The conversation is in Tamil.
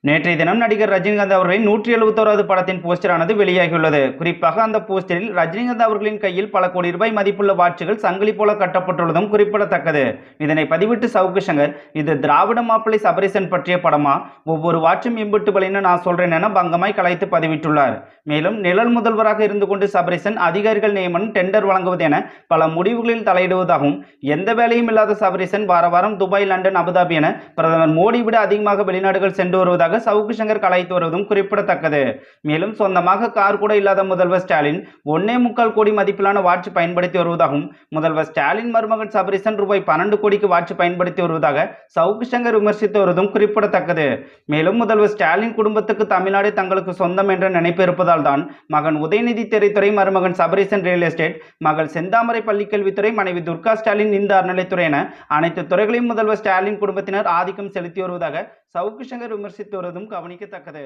நேற்றைய தினம் நடிகர் ரஜினிகாந்த் அவர்களின் 171வது படத்தின் போஸ்டரானது வெளியாகியுள்ளது. குறிப்பாக அந்த போஸ்டரில் ரஜினிகாந்த் அவர்களின் கையில் பல கோடி ரூபாய் மதிப்புள்ள வாட்சுகள் சங்கிலி போல கட்டப்பட்டுள்ளதும் குறிப்பிடத்தக்கது. இதனை பதிவிட்டு சவுக்கு சங்கர், இது திராவிட மாப்பிள்ளை சபரீசன் பற்றிய படமா, ஒவ்வொரு வாட்சும் எம்பிட்டு விலைன்னு நான் சொல்றேன் என பங்கமாய் கலாய்த்து பதிவிட்டுள்ளார். மேலும் நிழல் முதல்வராக இருந்து கொண்டு சபரீசன் அதிகாரிகள் நியமனம், டெண்டர் வழங்குவது என பல முடிவுகளில் தலையிடுவதாகவும், எந்த வேலையும் இல்லாத சபரீசன் வார வாரம் துபாய், லண்டன், அபுதாபி என பிரதமர் மோடி விட அதிகமாக வெளிநாடுகள் சென்று வருவதாக சவுக்கு சங்கர் கலாய்த்து வருவதும் குறிப்பிடத்தக்கது. மேலும் சொந்தமாக கார் கூட இல்லாத முதல்வர் ஸ்டாலின் 1.25 கோடி மதிப்பிலான வாட்ச் பயன்படுத்தி வருவதாகவும், முதல்வர் ஸ்டாலின் மருமகன் சபரீசன் ரூபாய் 12 கோடிக்கு வாட்ச் பயன்படுத்தி வருவதாக சவுக்கு சங்கர் விமர்சித்து வருவதும் குறிப்பிடத்தக்கது. மேலும் முதல்வர் ஸ்டாலின் குடும்பத்துக்கு தமிழ்நாடு தங்களுக்கு சொந்தம் என்ற நினைப்பு இருப்பதால் தான் மகன் உதயநிதி திரைத்துறை, மருமகன் சபரீசன் ரியல் எஸ்டேட், மகள் செந்தாமரை பள்ளிக்கல்வித்துறை, மனைவி துர்கா ஸ்டாலின் இந்த அறநிலைத்துறை என அனைத்து துறைகளையும் முதல்வர் ஸ்டாலின் குடும்பத்தினர் ஆதிக்கம் செலுத்தி வருவதாக சவுக்கு சங்கர் விமர்சித்து வருவதும் கவனிக்கத்தக்கது.